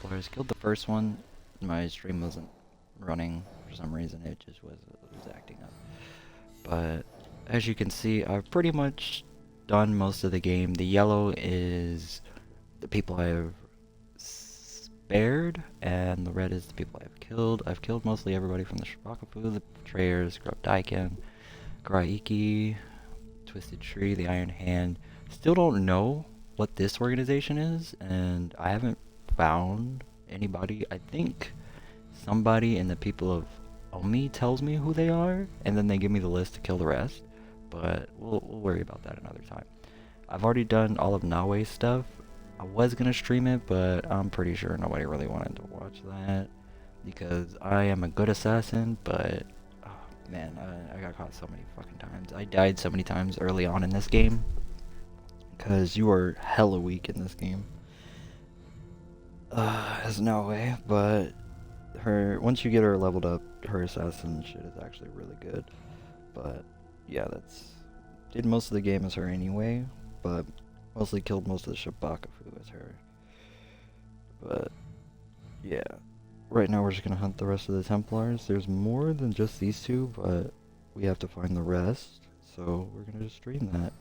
Templars. Killed the first one. My stream wasn't running for some reason. It just was acting up. But as you can see, I've pretty much done most of the game. The yellow is the people I have spared, and the red is the people I've killed. I've killed mostly everybody from the Shibakafu, the Betrayers, Grub Daiken, Garaiki, Twisted Tree, the Iron Hand. Still don't know what this organization is, and I haven't found anybody. I think somebody in the people of Omi tells me who they are, and then they give me the list to kill the rest. But we'll worry about that another time. I've already done all of Nawe's stuff. I was gonna stream it, but I'm pretty sure nobody really wanted to watch that because I am a good assassin, but oh, man, I got caught so many fucking times. I died so many times early on in this game because you are hella weak in this game. There's no way, but once you get her leveled up, her assassin shit is actually really good. But yeah, did most of the game as her anyway, but mostly killed most of the Shibakafu as her. But yeah, right now we're just gonna hunt the rest of the Templars. There's more than just these two, but we have to find the rest, so we're gonna just stream that.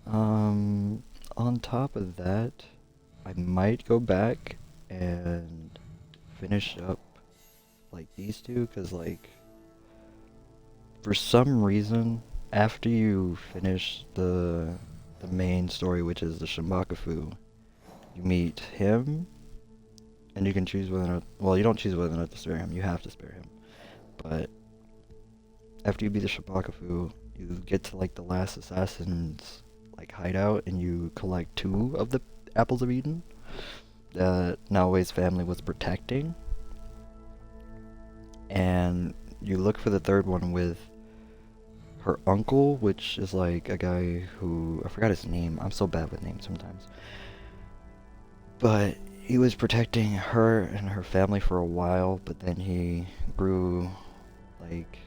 On top of that, I might go back and finish up like these two, cause like for some reason after you finish the main story, which is the Shibakafu, you meet him, and you can choose whether or not, well, you don't choose whether or not to spare him, you have to spare him. But after you beat the Shibakafu, you get to like the last assassin's like hideout, and you collect 2 of the Apples of Eden that Naoe's family was protecting. And you look for the 3rd one with her uncle, which is like a guy who, I forgot his name, I'm so bad with names sometimes. But he was protecting her and her family for a while, but then he grew like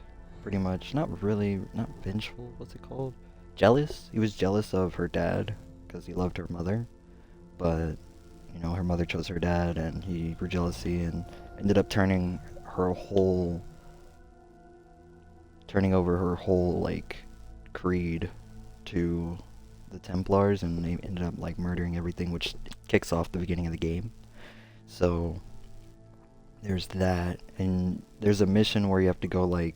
pretty much, not vengeful, what's it called? Jealous? He was jealous of her dad because he loved her mother, but you know, her mother chose her dad, and he grew jealousy and ended up turning over her whole like creed to the Templars, and they ended up like murdering everything, which kicks off the beginning of the game. So there's that, and there's a mission where you have to go like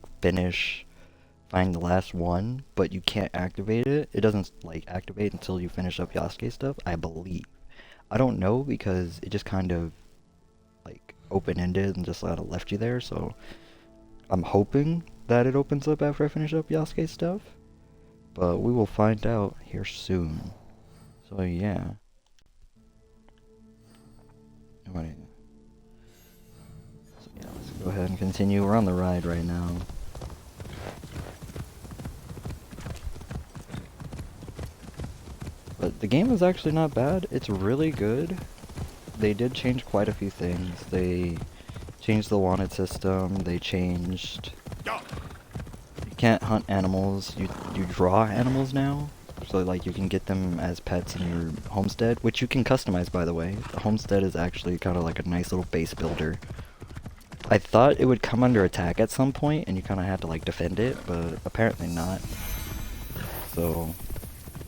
find the last one, but you can't activate it. It doesn't like activate until you finish up Yasuke stuff, I believe. I don't know, because it just kind of like open-ended and just kind of left you there, so I'm hoping that it opens up after I finish up Yasuke stuff, but we will find out here soon. So yeah. So yeah, let's go ahead and continue. We're on the ride right now. But the game is actually not bad. It's really good. They did change quite a few things. They changed the wanted system. They changed... You can't hunt animals. You draw animals now. So like you can get them as pets in your homestead, which you can customize, by the way. The homestead is actually kind of like a nice little base builder. I thought it would come under attack at some point and you kind of had to like defend it, but apparently not. So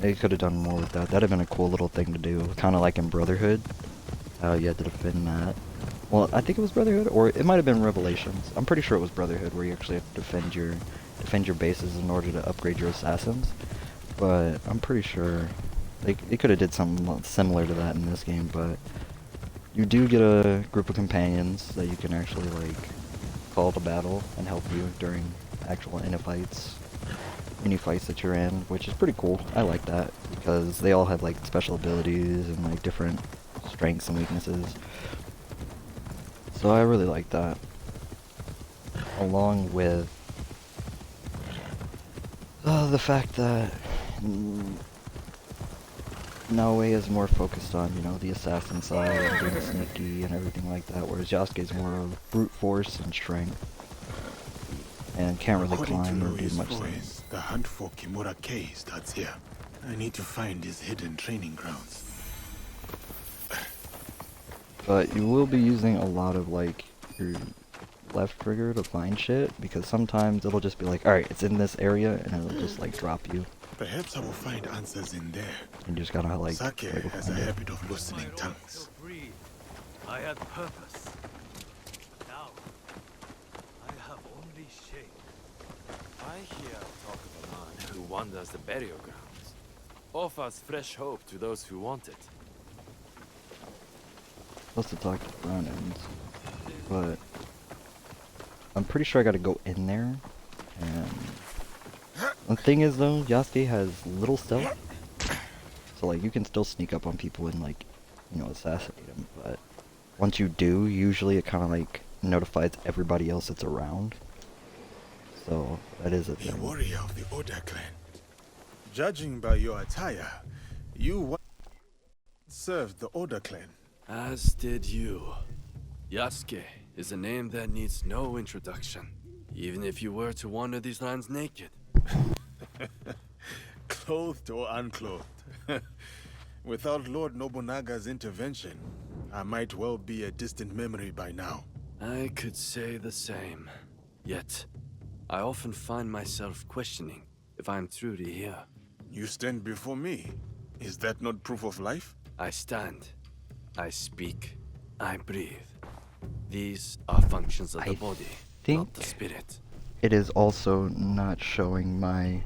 they could have done more with that. That'd have been a cool little thing to do, kind of like in Brotherhood. You had to defend that. Well, I think it was Brotherhood, or it might have been Revelations. I'm pretty sure it was Brotherhood, where you actually have to defend your bases in order to upgrade your assassins. But I'm pretty sure they could have did something similar to that in this game. But you do get a group of companions that you can actually like call to battle and help you during actual mini fights that you're in, which is pretty cool. I like that because they all have like special abilities and like different strengths and weaknesses. So I really like that. Along with the fact that Naoe is more focused on, you know, the assassin side and being sneaky and everything like that, whereas Yasuke is more of brute force and strength. And can't really climb or do much things. The hunt for Kimura K starts here. I need to find his hidden training grounds. But you will be using a lot of like your left trigger to find shit, because sometimes it'll just be like, alright, it's in this area, and it'll just like drop you. Perhaps I will find answers in there. And you just gotta like Sake try to has a find it. habit of loosening tongues. I had purpose. Now, I have only shame. I hear talk of a man who wanders the burial grounds. Offers fresh hope to those who want it. Supposed to talk to Browns, but I'm pretty sure I gotta go in there. And the thing is though, Yasuke has little stealth, so like you can still sneak up on people and like, you know, assassinate them. But once you do, usually it kind of like notifies everybody else that's around. So that is a A thing. warrior of the Oda clan. Judging by your attire, you once served the Oda clan. As did you. Yasuke is a name that needs no introduction. Even if you were to wander these lands naked. Clothed or unclothed. Without Lord Nobunaga's intervention, I might well be a distant memory by now. I could say the same. Yet, I often find myself questioning if I'm truly here. You stand before me. Is that not proof of life? I stand. I speak. I breathe. These are functions of the I body, think not the spirit. it is also not showing my...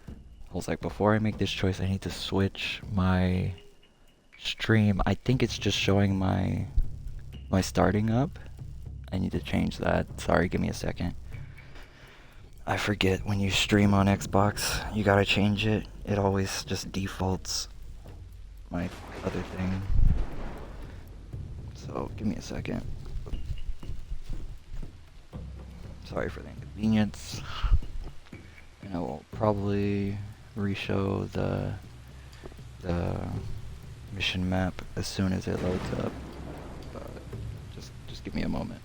I was like, before I make this choice, I need to switch my stream. I think it's just showing my starting up. I need to change that. Sorry, give me a second. I forget when you stream on Xbox, you gotta change it. It always just defaults my other thing. So, give me a second. Sorry for the inconvenience. And I will probably reshow the mission map as soon as it loads up. But just give me a moment.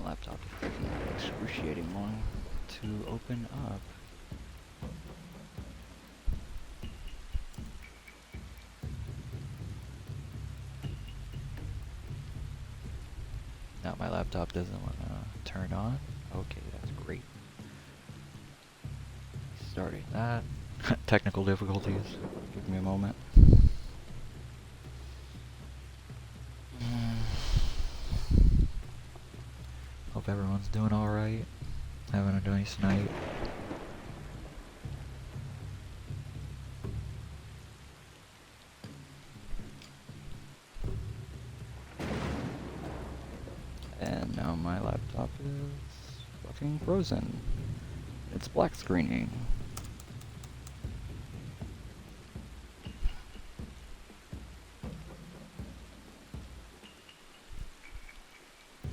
Laptop is taking excruciating long to open up. Now my laptop doesn't want to turn on. Okay, that's great. Starting that. Technical difficulties. Give me a moment. Hope everyone's doing alright. Having a nice night. And now my laptop is fucking frozen. It's black screening.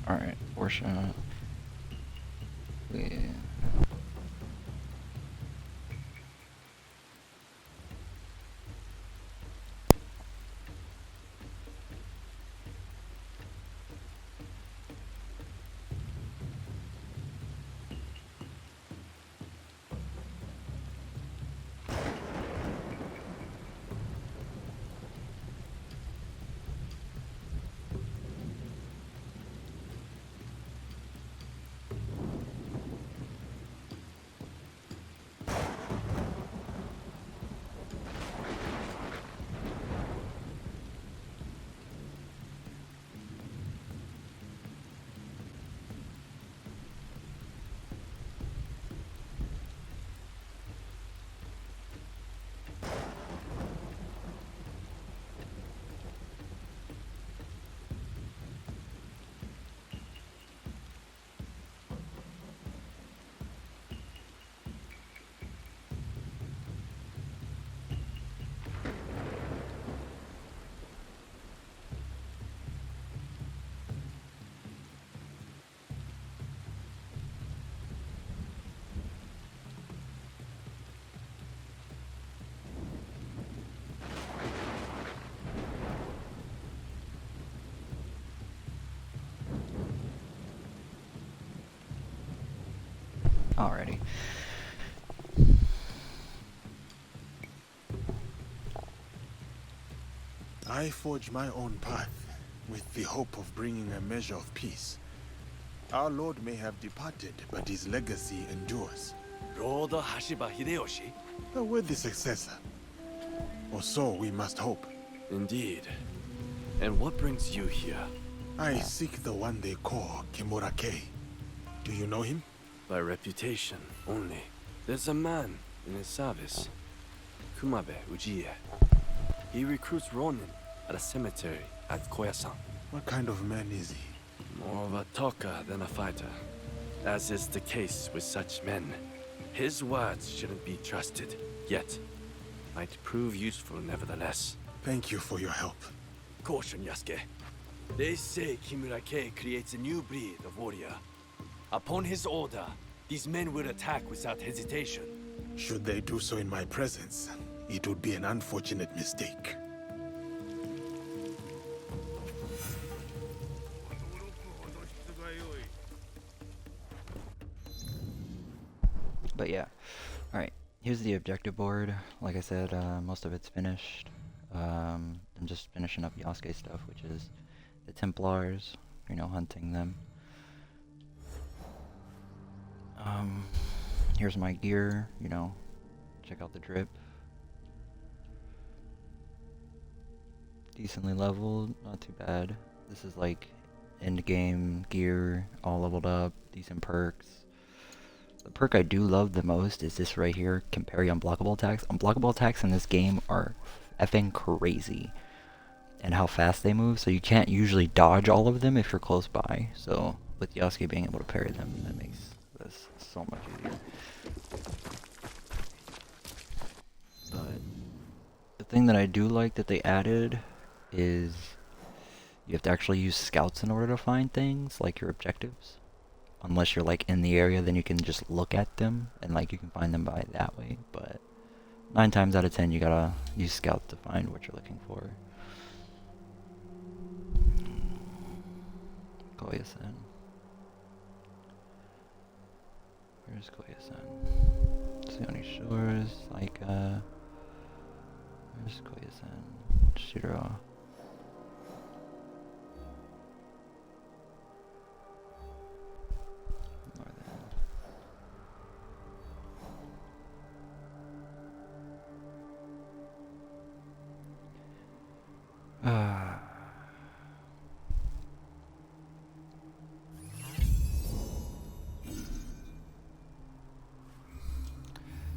Alright, Portia. Alrighty. I forge my own path with the hope of bringing a measure of peace. Our Lord may have departed, but his legacy endures. Lord Hashiba Hideyoshi? A worthy successor. Or so we must hope. Indeed. And what brings you here? I seek the one they call Kimura-kei. Do you know him? By reputation only. There's a man in his service. Kumabe Ujiie. He recruits Ronin at a cemetery at Koyasan. What kind of man is he? More of a talker than a fighter. As is the case with such men. His words shouldn't be trusted, yet might prove useful nevertheless. Thank you for your help. Caution, Yasuke. They say Kimura-kei creates a new breed of warrior. Upon his order, these men will attack without hesitation. Should they do so in my presence, it would be an unfortunate mistake. But yeah, alright, here's the objective board. Like I said, most of it's finished. I'm just finishing up Yasuke stuff, which is the Templars, you know, hunting them. Here's my gear, you know, check out the drip. Decently leveled, not too bad. This is like end game gear, all leveled up, decent perks. The perk I do love the most is this right here, can parry unblockable attacks. Unblockable attacks in this game are effing crazy. And how fast they move, so you can't usually dodge all of them if you're close by. So with Yasuke being able to parry them, that makes this so much easier. But the thing that I do like that they added is you have to actually use scouts in order to find things, like your objectives. Unless you're like in the area, then you can just look at them and like you can find them by that way. But 9 times out of 10 you gotta use scouts to find what you're looking for. Koyasan. Where's Koyasan? Seoni Shores, like where's Koyasan? Shiro.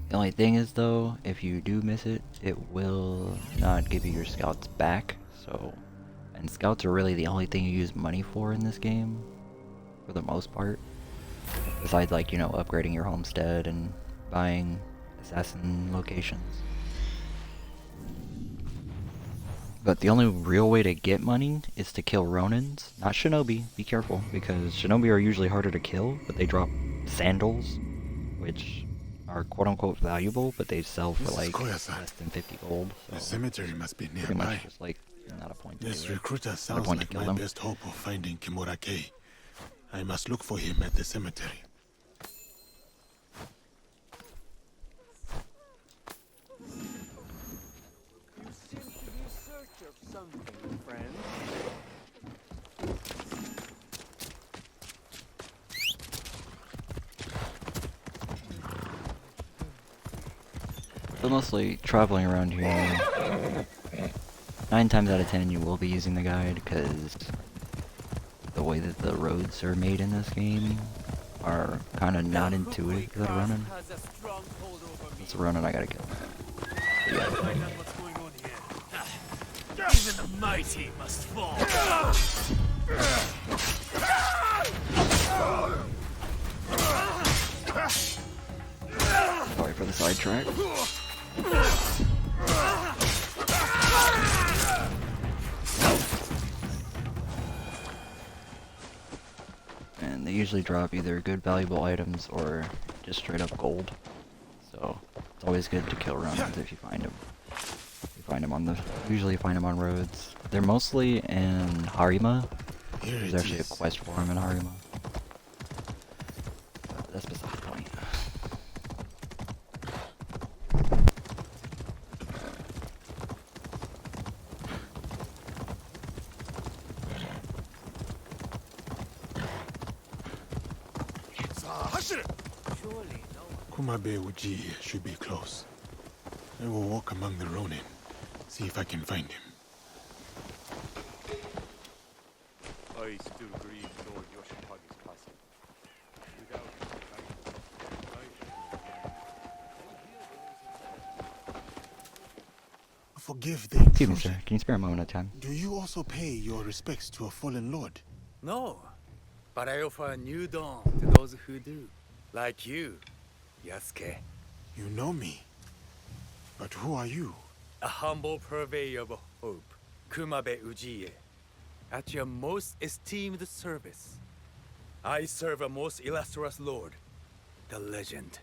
The only thing is though, if you do miss it, it will not give you your scouts back. So, and scouts are really the only thing you use money for in this game, for the most part. Besides, like, you know, upgrading your homestead and buying assassin locations. But the only real way to get money is to kill Ronins, not Shinobi. Be careful, because Shinobi are usually harder to kill, but they drop sandals, which are quote-unquote valuable, but they sell for like less than 50 gold. So The cemetery must be pretty nearby. much just like not a point to This do it. recruiter sounds point to like kill my them. best hope of finding Kimura-kei. I must look for him at the cemetery. You seem to be in search of something, friend. So mostly traveling around here, 9 times out of 10 you will be using the guide, because the way that the roads are made in this game are kind of not intuitive to the running. Has a strong hold over me. It's a running I gotta kill. But yeah. Find out what's going on here. Even the mighty must fall. Sorry for the sidetrack. And they usually drop either good valuable items or just straight up gold. So it's always good to kill runs if you find them. You find them on the usually you find them on roads. They're mostly in Harima. Here There's it actually a is. quest for them in Harima. that's beside the point. Surely no one. Kumabe Uji should be close. I will walk among the Ronin, see if I can find him. I still grieve Lord Yoshihage's passing. Without his guidance, I Forgive the Excuse me, intrusion. sir. Can you spare a moment of time? Do you also pay your respects to a fallen lord? No, but I offer a new dawn to those who do. Like you, Yasuke. You know me. But who are you? A humble purveyor of hope, Kumabe Ujiie. At your most esteemed service. I serve a most illustrious lord, the legend,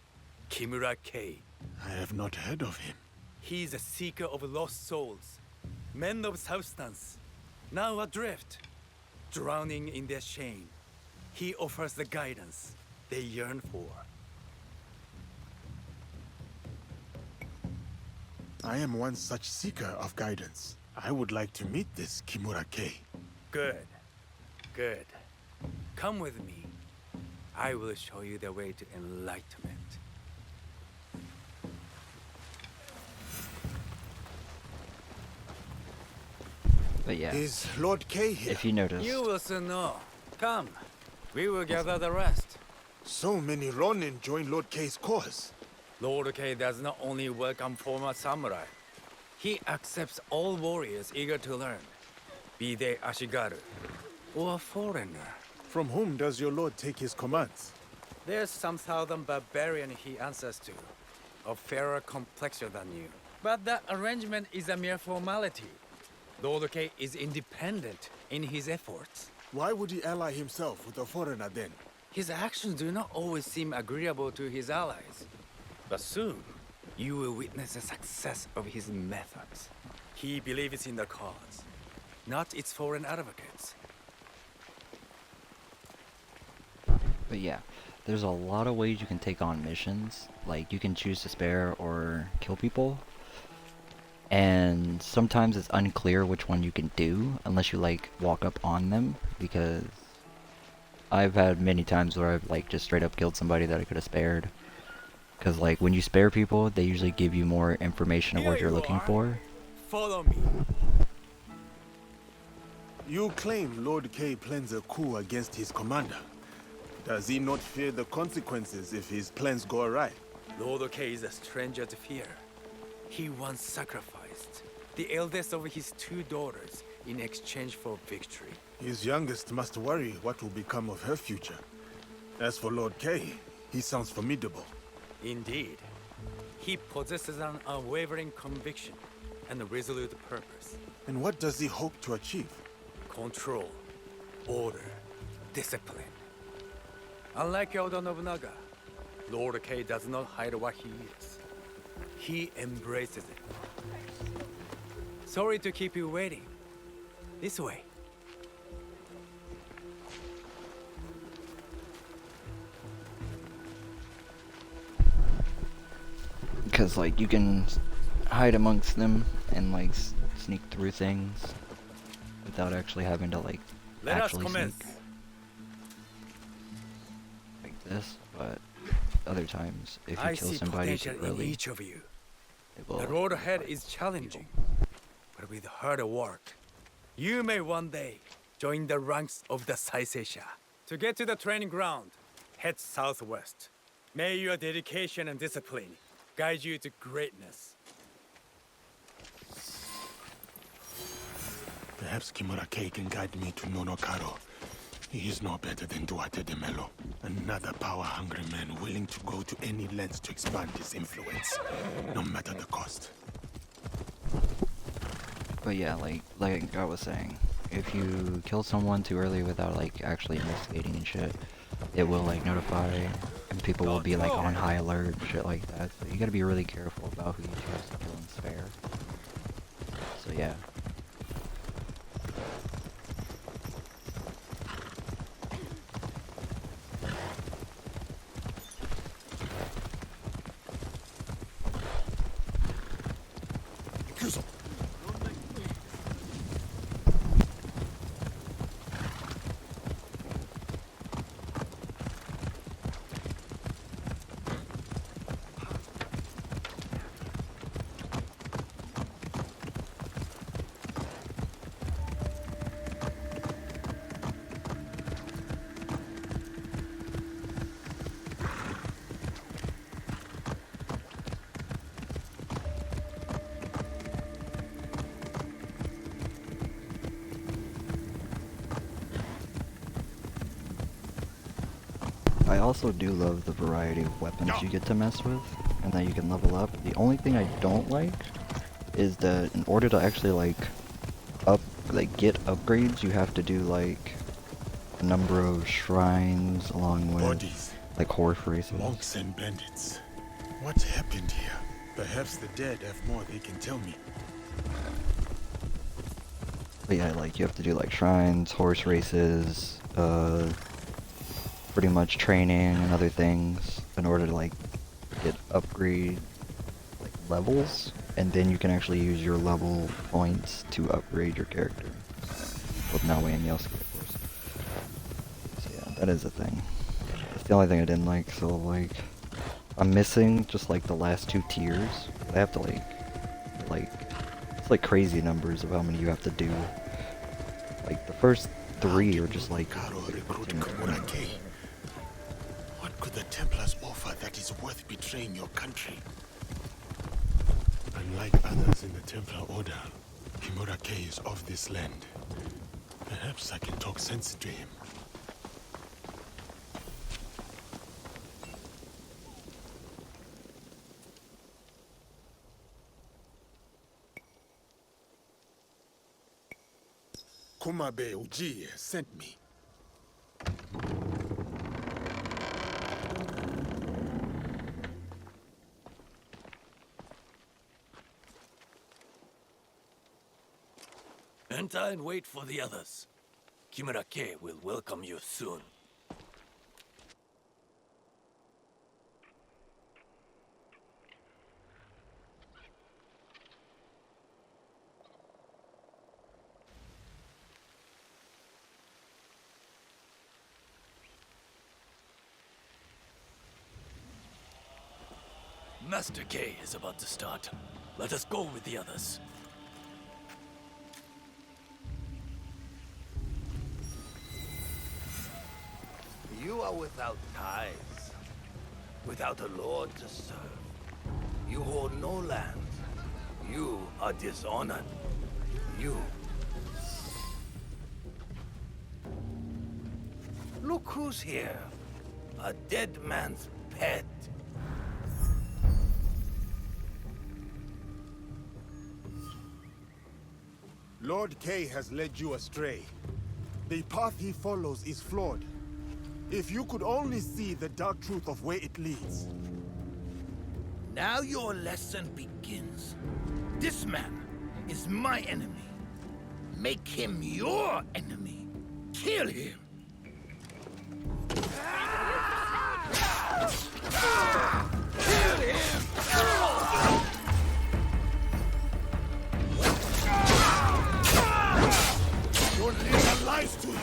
Kimura Kei. I have not heard of him. He is a seeker of lost souls, men of substance, now adrift, drowning in their shame. He offers the guidance they yearn for. I am one such seeker of guidance. I would like to meet this Kimura Kei. Good. Good. Come with me. I will show you the way to enlightenment. But yeah, Is Lord Kei here? if you noticed, You will soon know. Come. We will gather the rest. So many Ronin join Lord Kei's cause. Lord Kei does not only welcome former samurai. He accepts all warriors eager to learn, be they Ashigaru or a foreigner. From whom does your lord take his commands? There's some southern barbarian he answers to, of fairer complexion than you. But that arrangement is a mere formality. Lord Kei is independent in his efforts. Why would he ally himself with a foreigner then? His actions do not always seem agreeable to his allies. But soon, you will witness the success of his methods. He believes in the cause, not its foreign advocates. but yeah, there's a lot of ways you can take on missions. Like, you can choose to spare or kill people. And sometimes it's unclear which one you can do unless you, like, walk up on them. Because I've had many times where I've, like, just straight up killed somebody that I could have spared. Because, like, when you spare people, they usually give you more information of what Here you're you looking are. for. Follow me. You claim Lord Kei plans a coup against his commander. Does he not fear the consequences if his plans go awry? Lord Kei is a stranger to fear. He once sacrificed the eldest of his two daughters in exchange for victory. His youngest must worry what will become of her future. As for Lord Kei, he sounds formidable. Indeed. He possesses an unwavering conviction and a resolute purpose. And what does he hope to achieve? Control, order, discipline. Unlike Oda Nobunaga, Lord Kei does not hide what he is. He embraces it. Sorry to keep you waiting. This way. Because, like, you can hide amongst them and, like, sneak through things without actually having to, like, Let us actually commence. sneak. Like this, but other times, if you I kill see somebody potential too in early, each of you. it will... The road ahead is challenging, but with hard work, you may one day join the ranks of the Saiseisha. To get to the training ground, head southwest. May your dedication and discipline guide you to greatness. Perhaps Kimura Kei can guide me to Nonokaro. He is no better than Duarte de Melo. Another power-hungry man willing to go to any lengths to expand his influence, no matter the cost. But yeah, like I was saying, if you kill someone too early without, like, actually investigating and shit, it will, like, notify, and people will be, like, on high alert and shit like that. So you gotta be really careful about who you choose to kill and spare. So yeah. I also do love the variety of weapons you get to mess with, and that you can level up. The only thing I don't like is that in order to actually get upgrades, you have to do like a number of shrines along with Bodies, like horse races. monks and bandits. What happened here? Perhaps the dead have more they can tell me. But yeah, like you have to do like shrines, horse races, pretty much training and other things in order to like get upgrade like levels, and then you can actually use your level points to upgrade your character. With Naue and Yasuke, of course. So yeah, that is a thing. That's the only thing I didn't like. So like, I'm missing just like the last 2 tiers. I have to like it's like crazy numbers of how many you have to do. Like the first 3 are just like. What could the Templars offer that is worth betraying your country? Unlike others in the Templar Order, Kimura-Kei is of this land. Perhaps I can talk sense to him. Kumabe Ujiye sent me. Enter and wait for the others. Kimura-Kei will welcome you soon. Master Kei is about to start. Let us go with the others. You are without ties, without a lord to serve. You hold no land. You are dishonored. You. Look who's here. A dead man's pet. Lord Kei has led you astray. The path he follows is flawed. If you could only see the dark truth of where it leads. Now your lesson begins. This man is my enemy. Make him your enemy. Kill him. Kill him! Your leader lies to you.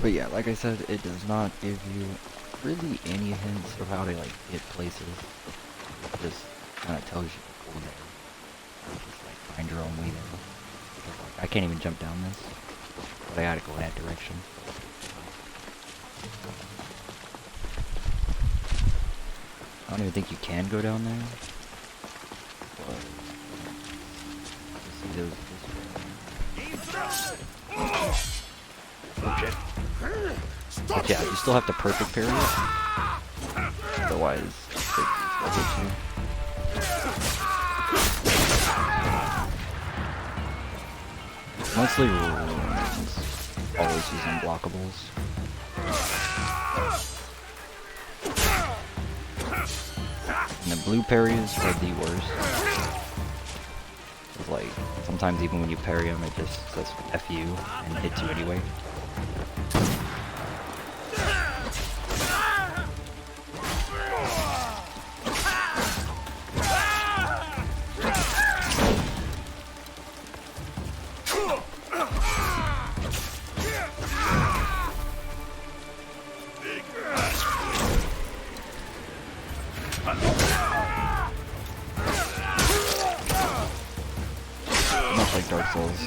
But yeah, like I said, it does not give you really any hints of how to like get places. It just kind of tells you to go there. You just like find your own way there. Because, like, I can't even jump down this, but I gotta go that direction. I don't even think you can go down there. But see, there's this way. Oh shit. But yeah, you still have to perfect parry it. Otherwise, it hits you. Mostly ruins. Always use unblockables. And the blue parries are the worst. It's like, sometimes even when you parry them, it just says F you and hits you anyway. Much like Dark Souls.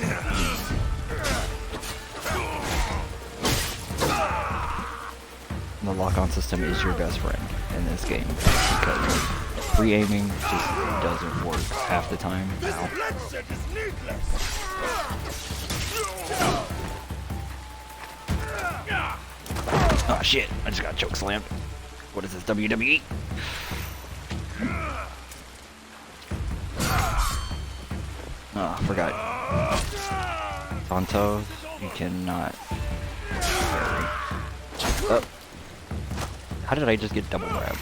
The lock-on system is your best friend in this game because free aiming just doesn't work half the time. Oh shit, I just got choke slammed. What is this, WWE? Oh, I forgot. Tonto, you cannot. Oh. How did I just get double grabbed?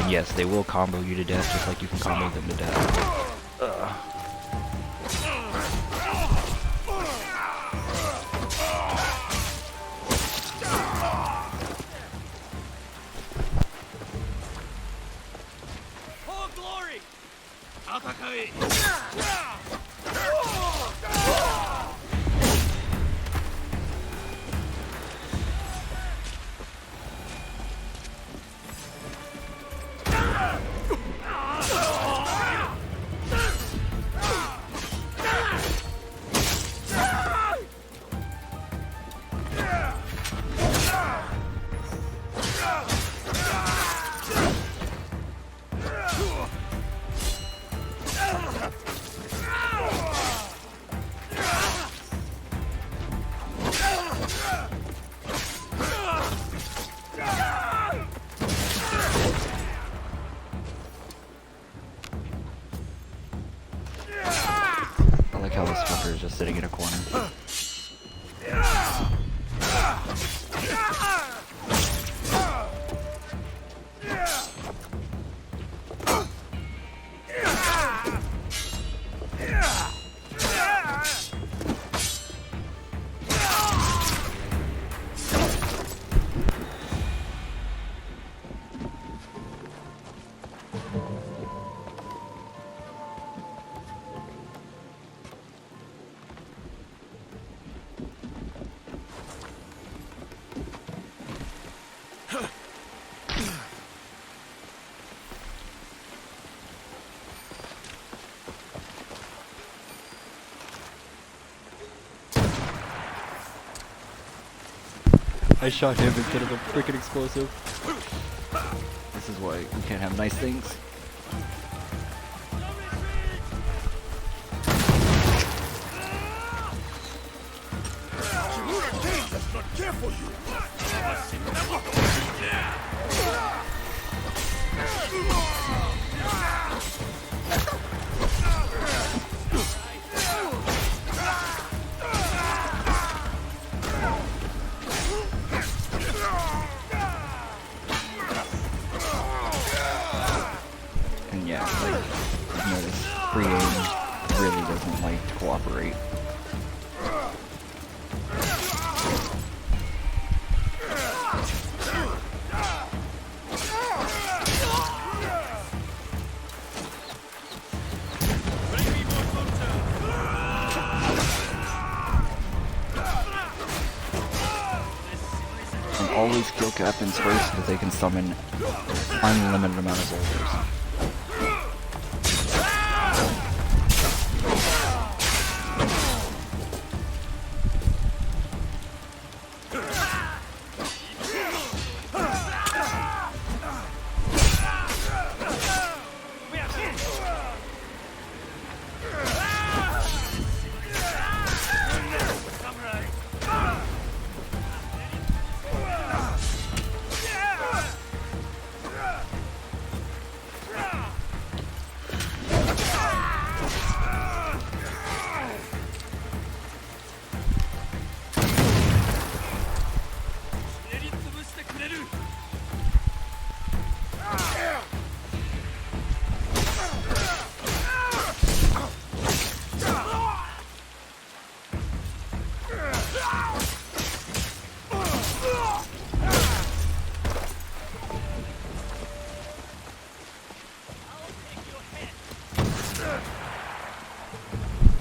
And yes, they will combo you to death just like you can combo them to death. I like how this fucker is just sitting in a corner. I shot him instead of a freaking explosive. This is why we can't have nice things. And yeah, like, I've noticed free aim really doesn't like to cooperate. always kill captains first because they can summon unlimited amount of soldiers.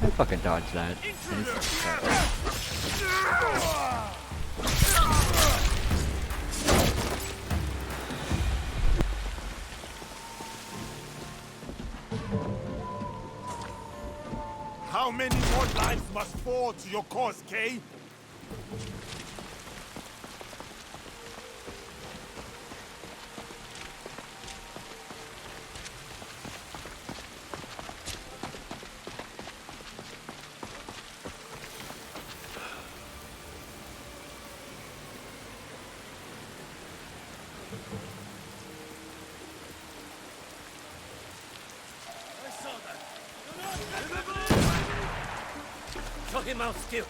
I fucking dodged that. How many more lives must fall to your cause, Kay? Show him out skill.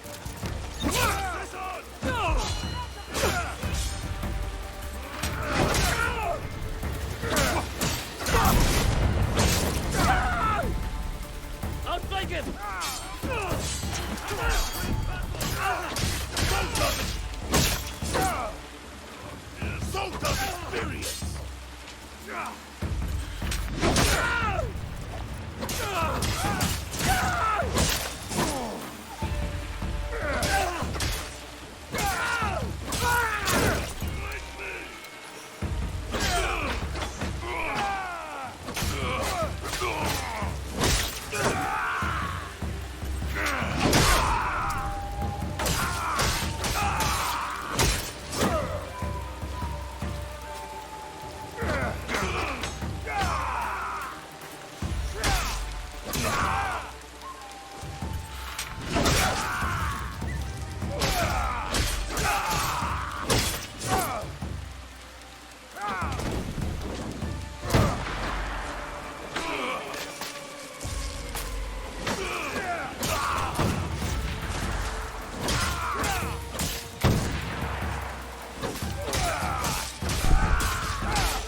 Outflank him! Salt of experience!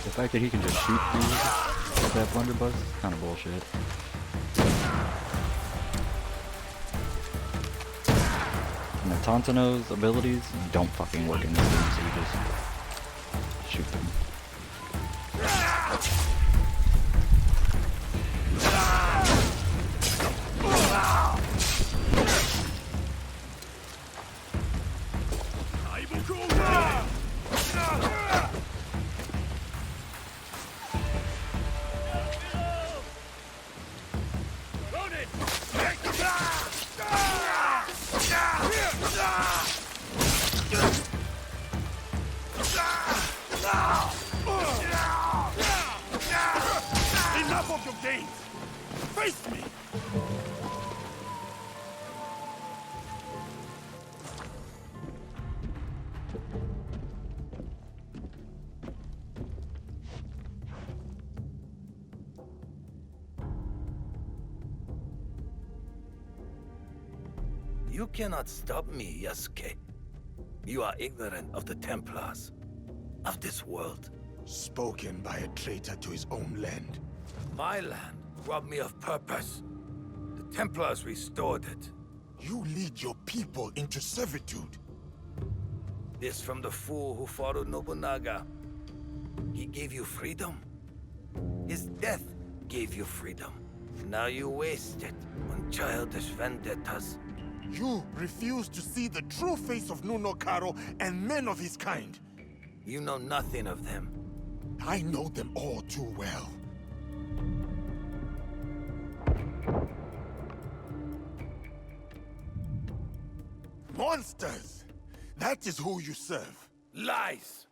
The fact that he can just shoot through with that blunderbuss is kind of bullshit. And the Tantano's abilities don't fucking work in this game, so you just shoot them. Enough of your games! Face me! You cannot stop me, Yasuke. You are ignorant of the Templars, of this world. Spoken by a traitor to his own land. My land robbed me of purpose. The Templars restored it. You lead your people into servitude. This from the fool who followed Nobunaga. He gave you freedom. His death gave you freedom. Now you waste it on childish vendettas. You refuse to see the true face of Nunokaro and men of his kind. You know nothing of them. I know them all too well. Monsters! That is who you serve. Lies!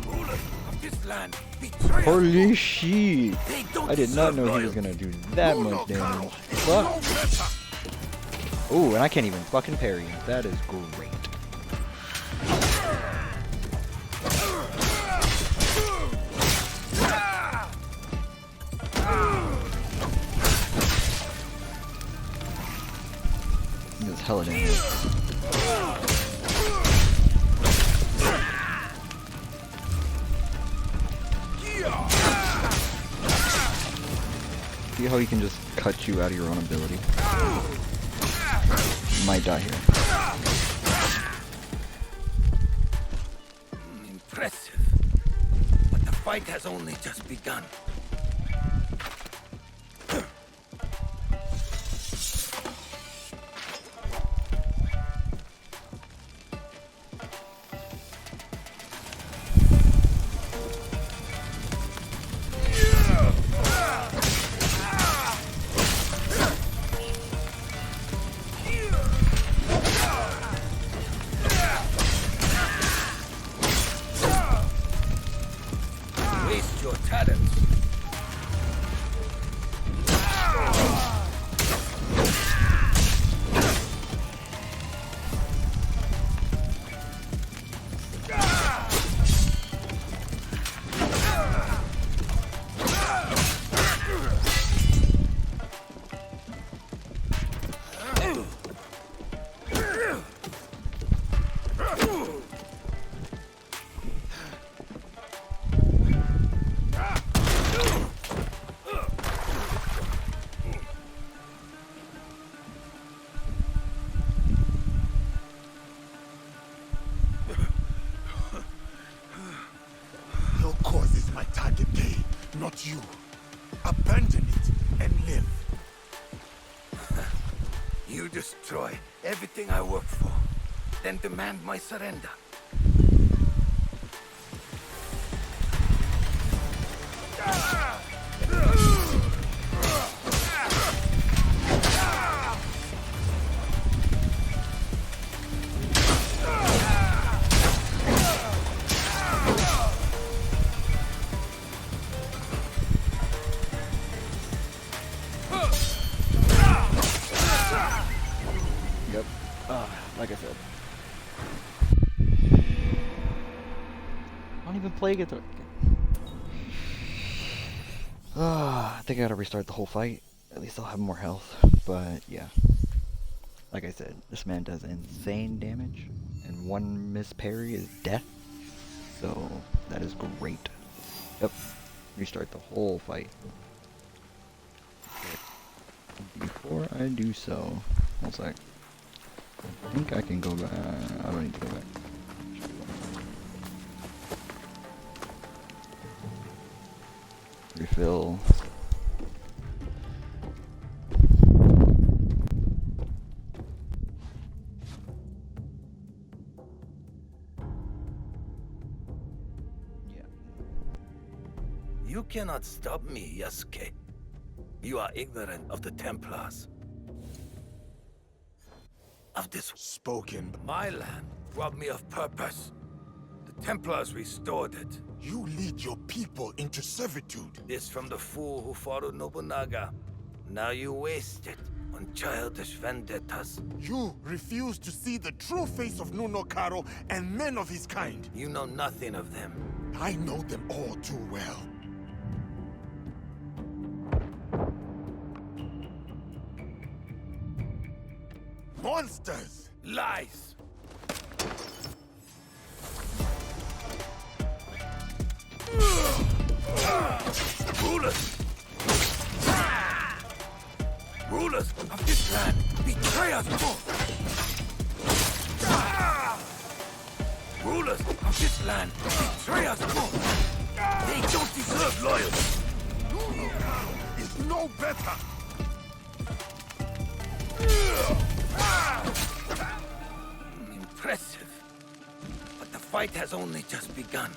Rulers of this land betray us. Holy shit! They don't I did not deserve know he was loyalty. gonna do that much damage. Fuck! Ooh, and I can't even fucking parry him. That is great. He does hella damage. See how he can just cut you out of your own ability? You might die here. Impressive. But the fight has only just begun. Waste your talents. Your cause is my target pay, not you. Abandon it and live. You destroy everything I work for, then demand my surrender. Yep. Like I said. I don't even play guitar. I think I gotta restart the whole fight. At least I'll have more health. But yeah. Like I said, this man does insane damage. And one miss parry is death. So that is great. Yep. Restart the whole fight. Before I do so, one sec. I think I can go back. I don't need to go back. Refill. Yeah. You cannot stop me, Yasuke. You are ignorant of the Templars. Of this Spoken. my land robbed me of purpose. The Templars restored it. You lead your people into servitude. This from the fool who followed Nobunaga. Now you waste it on childish vendettas. You refuse to see the true face of Nunokaro and men of his kind. You know nothing of them. I know them all too well. Monsters! Lies! Rulers! Rulers of this land betray us both! Rulers of this land betray us both! They don't deserve loyalty! Nunokaro is no know better! Impressive. But the fight has only just begun.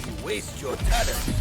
You waste your talent.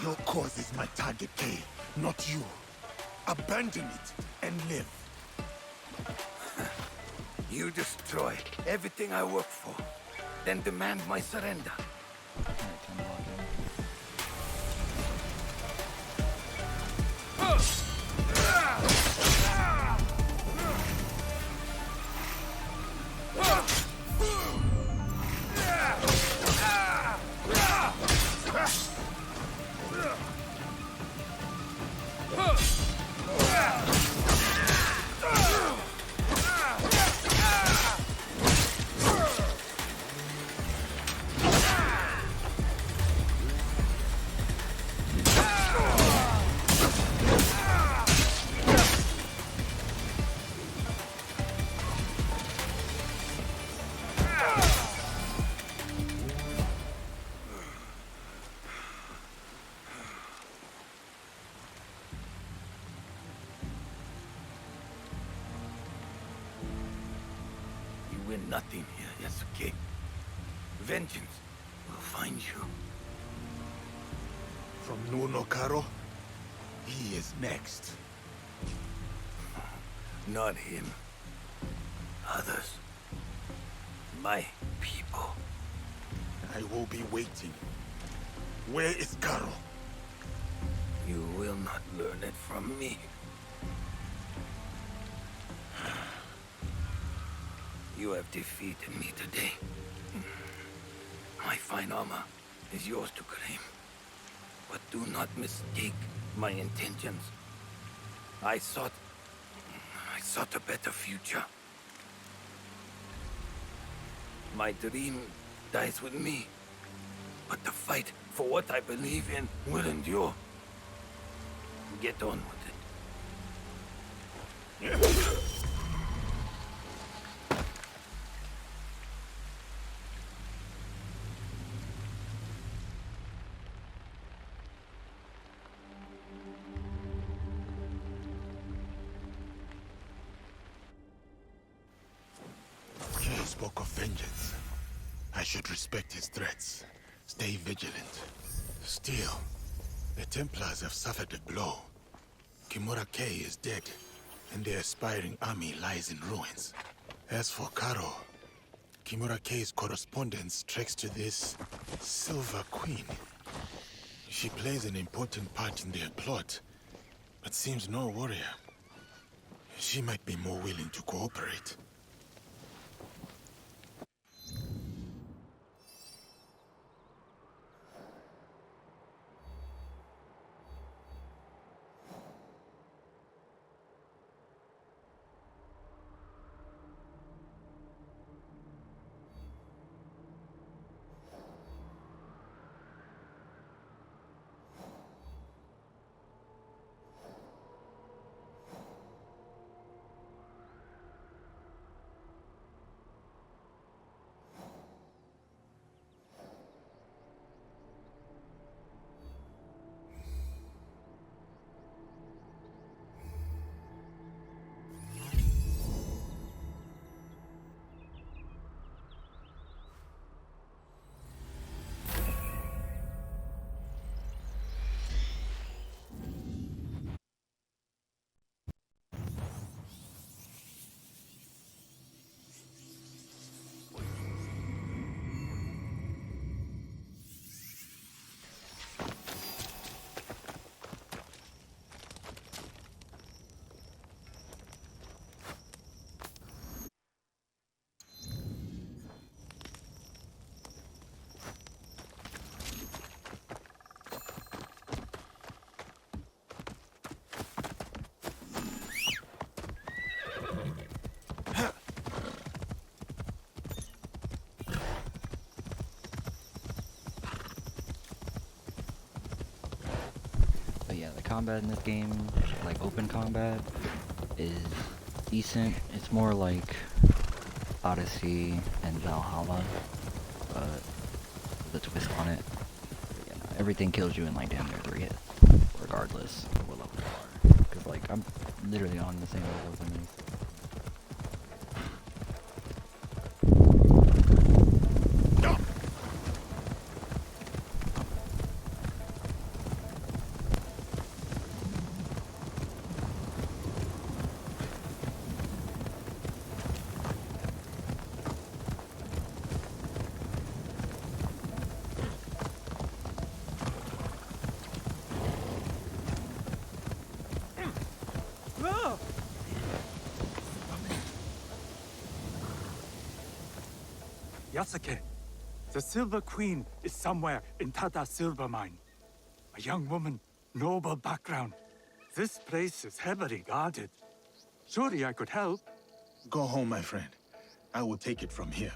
Your cause is my target, Kay, not you. Abandon it and live. You destroy everything I work for, then demand my surrender. Alright, time to log in. You win nothing here, Yasuke. Vengeance will find you. From Nunokaro, he is next. Not him. Others. My people. I will be waiting. Where is Karo? You will not learn it from me. You have defeated me today. My fine armor is yours to claim. But do not mistake my intentions. I sought a better future. My dream dies with me. But the fight for what I believe in will endure. Get on with it. Kay spoke of vengeance. I should respect his threats. Stay vigilant. Still, the Templars have suffered a blow. Kimura Kay is dead, and their aspiring army lies in ruins. As for Karo, Kimura Kay's correspondence tracks to this Silver Queen. She plays an important part in their plot, but seems no warrior. She might be more willing to cooperate. combat in this game, like open combat, is decent. It's more like Odyssey and Valhalla, but with a twist on it. But, yeah, no, everything kills you in like damn near 3 hits, regardless of what level you are. Because like I'm literally on the same level as them. Yasuke, the Silver Queen is somewhere in Tada Silver Mine. A young woman, noble background. This place is heavily guarded. Surely I could help. Go home, my friend. I will take it from here.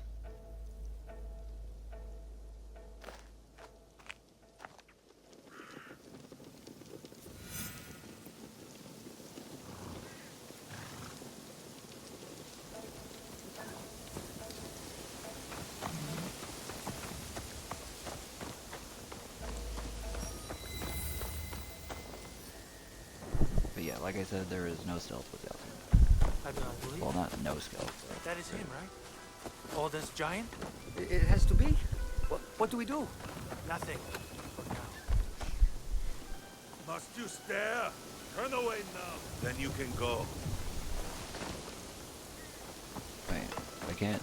But yeah, like I said, there is no stealth with Yasuke. I do not believe Well, not no stealth. that is him, right? Oh, this giant? It has to be. What do we do? Nothing. For now. Must you stare? Turn away now. Then you can go. Wait, I can't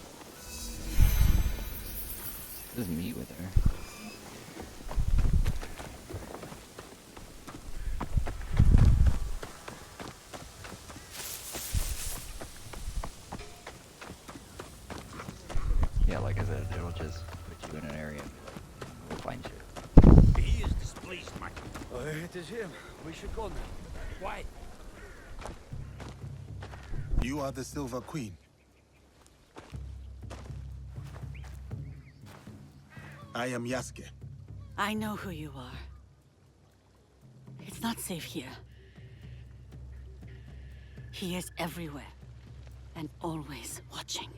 just meet with her. Yeah, like I said, it'll just put you in an area. We'll find you. He is displeased, Mike. It is him. We should go now. Why? You are the Silver Queen. I am Yasuke. I know who you are. It's not safe here. He is everywhere, and always watching.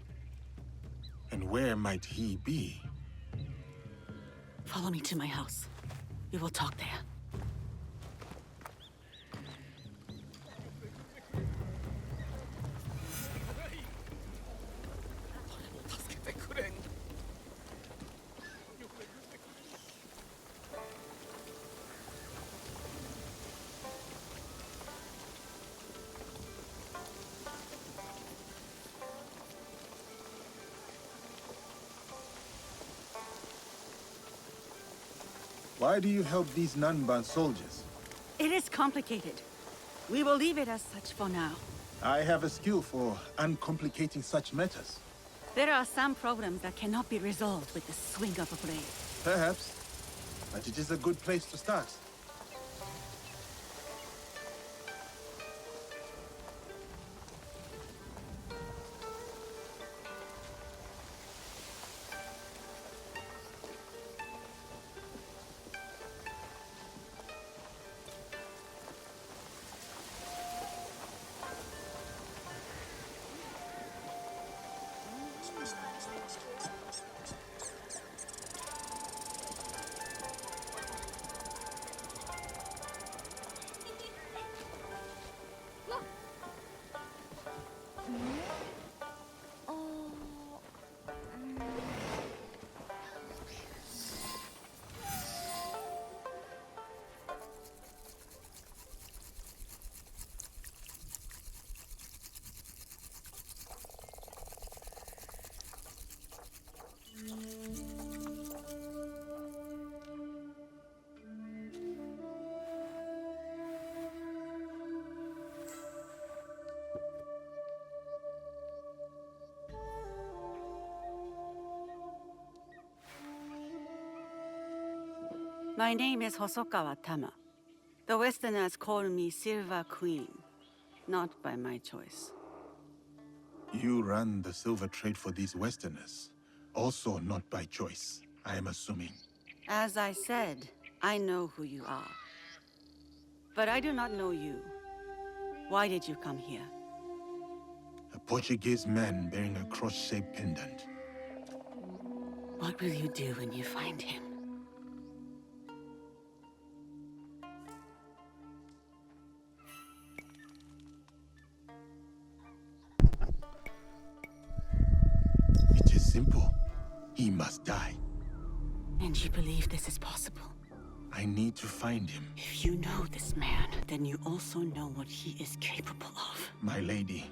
And where might he be? Follow me to my house. We will talk there. Why do you help these Nanban soldiers? It is complicated. We will leave it as such for now. I have a skill for uncomplicating such matters. There are some problems that cannot be resolved with the swing of a blade. Perhaps. But it is a good place to start. My name is Hosokawa Tama. The Westerners call me Silver Queen, not by my choice. You run the silver trade for these Westerners. Also not by choice, I am assuming. As I said, I know who you are. But I do not know you. Why did you come here? A Portuguese man bearing a cross-shaped pendant. What will you do when you find him? It is simple. He must die. And you believe this is possible? I need to find him. If you know this man, then you also know what he is capable of. My lady,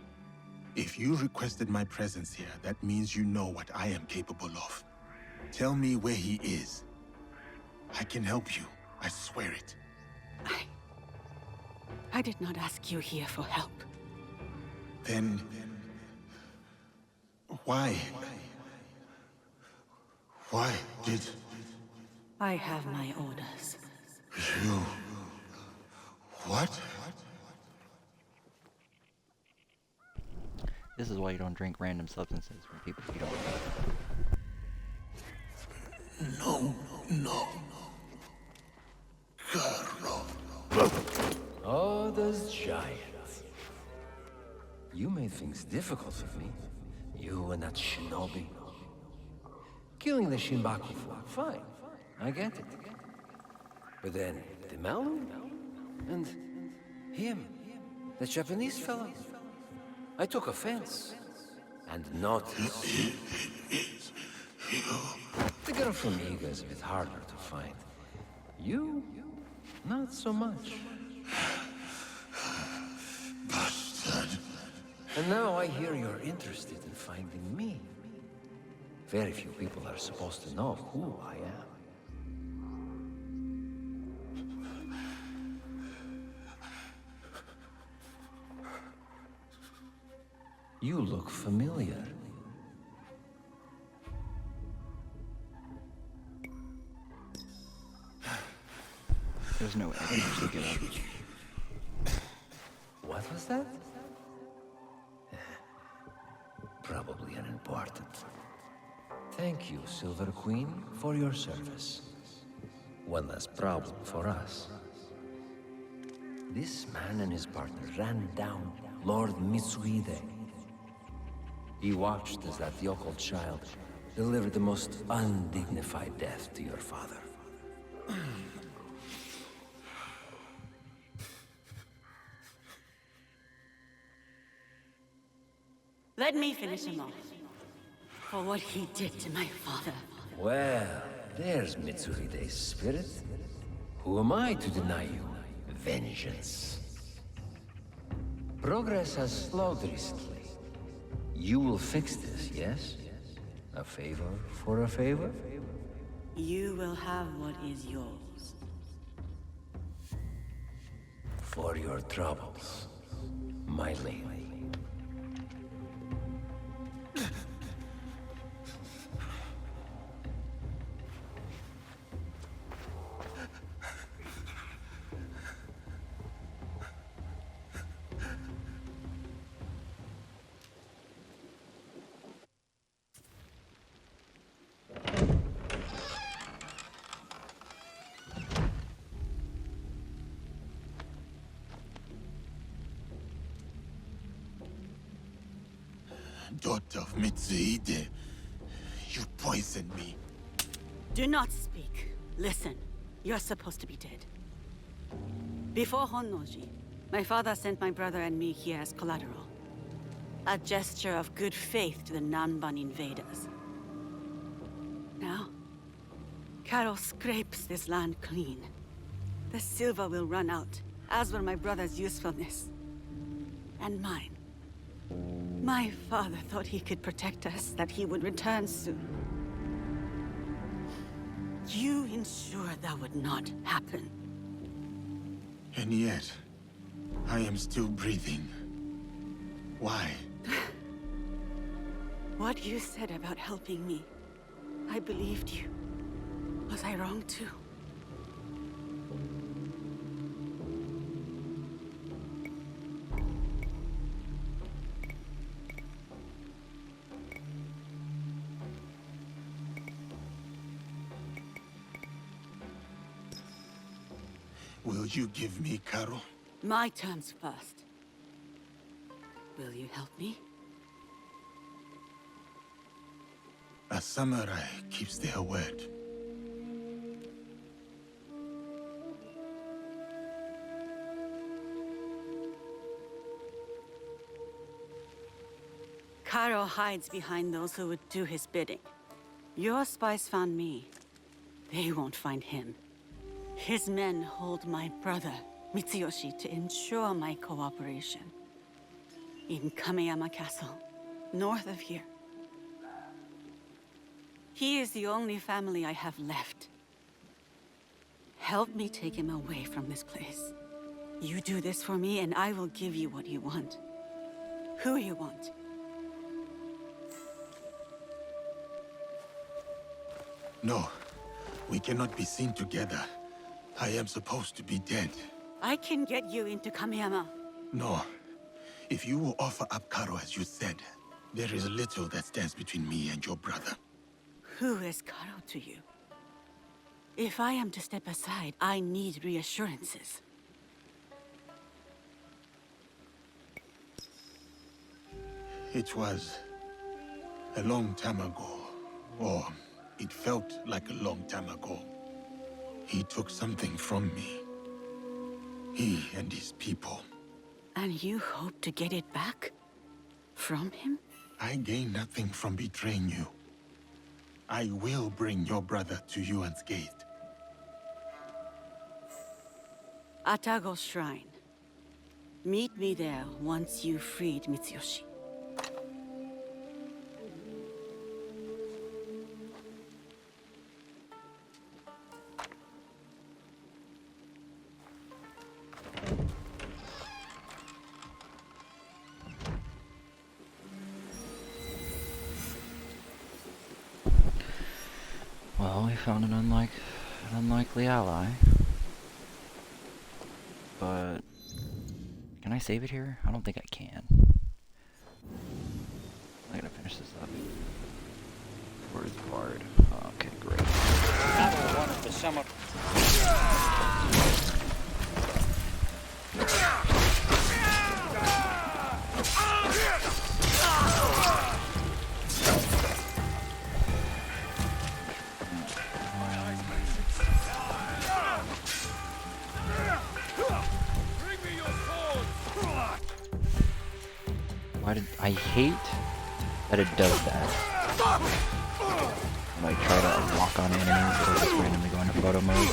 if you requested my presence here, that means you know what I am capable of. Tell me where he is. I can help you. I swear it. I did not ask you here for help. Then... why? Why did... I have my orders. you... what? This is why you don't drink random substances from people you don't know. No. Carlo. Oh, those giants. You made things difficult for me. You and that shinobi. Killing the Shinbaku folk, fine. I get it. But then, the Malu? And him, the Japanese fellow. I took offense. And noticed. The girl from Iga is a bit harder to find. You, not so much. Bastard. And now I hear you're interested in finding me. Very few people are supposed to know who I am. You look familiar. There's no evidence to get out. What was that? Probably unimportant. Thank you, Silver Queen, for your service. One less problem for us. This man and his partner ran down Lord Mitsuhide. He watched as that yokel child delivered the most undignified death to your father. Let me finish him off. For what he did to my father. Well, there's Mitsuhide's spirit. Who am I to deny you vengeance? Progress has slowed recently. You will fix this, yes? A favor for a favor? You will have what is yours. For your troubles, my lady. Daughter of Mitsuhide, you poisoned me. Do not speak. Listen. You're supposed to be dead. Before Honnoji, my father sent my brother and me here as collateral. A gesture of good faith to the Nanban invaders. Now, Carol scrapes this land clean. The silver will run out, as will my brother's usefulness. And mine. My father thought he could protect us, that he would return soon. You ensured that would not happen. And yet, I am still breathing. Why? What you said about helping me, I believed you. Was I wrong too? Will Would you give me Karo? My terms first. Will you help me? A samurai keeps their word. Karo hides behind those who would do his bidding. Your spies found me. They won't find him. His men hold my brother, Mitsuyoshi, to ensure my cooperation. In Kameyama Castle, north of here. He is the only family I have left. Help me take him away from this place. You do this for me, and I will give you what you want. Who you want. No, we cannot be seen together. I am supposed to be dead. I can get you into Kameyama. No. If you will offer up Karo as you said, there is little that stands between me and your brother. Who is Karo to you? If I am to step aside, I need reassurances. It was a long time ago, or it felt like a long time ago. He took something from me. He and his people. And you hope to get it back? From him? I gain nothing from betraying you. I will bring your brother to you unscathed. Atago Shrine. Meet me there once you've freed Mitsuyoshi. Well, we found an unlikely ally. But can I save it here? I don't think I can. I gotta finish this up. Where's Bard? Okay, great. One of the summer. Why did I hate that it does that? When I try to lock on enemies, it'll just randomly go into photo mode.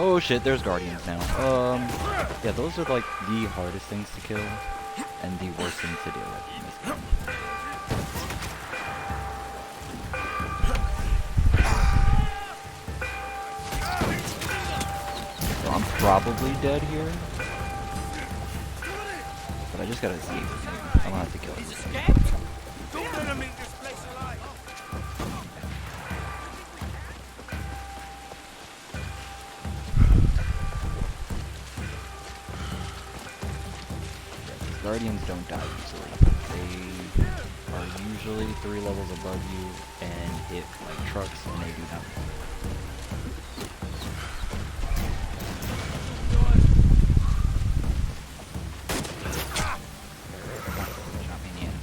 Oh shit, there's guardians now. Yeah, those are like the hardest things to kill and the worst things to deal with in this game. So I'm probably dead here, but I just gotta see. I'm gonna have to kill him. Don't let him make this place alive. Guardians don't die easily. They are usually 3 levels above you and hit like trucks, and they do nothing. Shot me in the end.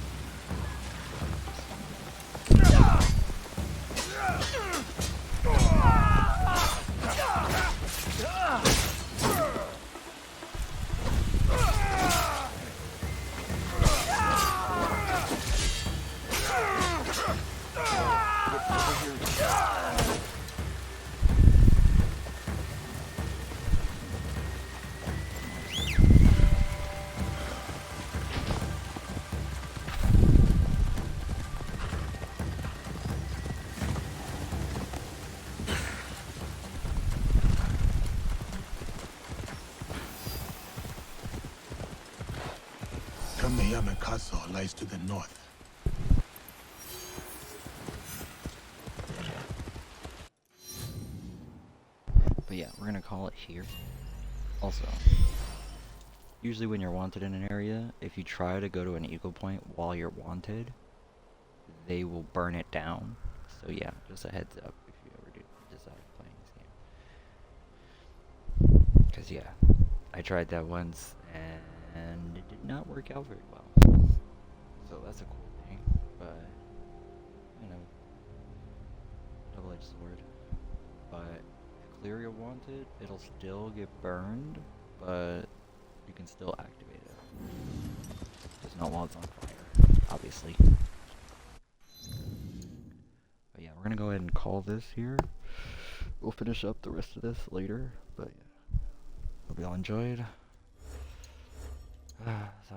Kameyama Castle lies to the north. But yeah, we're gonna call it here. Also, usually when you're wanted in an area, if you try to go to an eagle point while you're wanted, they will burn it down. So yeah, just a heads up if you ever do decide playing this game. Because yeah, I tried that once and it did not work out very well. So that's a cool thing, but you know, double-edged sword. But if clear your wanted, it'll still get burned, but you can still activate it. Just not while it's on fire, obviously. But yeah, we're gonna go ahead and call this here. We'll finish up the rest of this later, but yeah. Hope y'all enjoyed.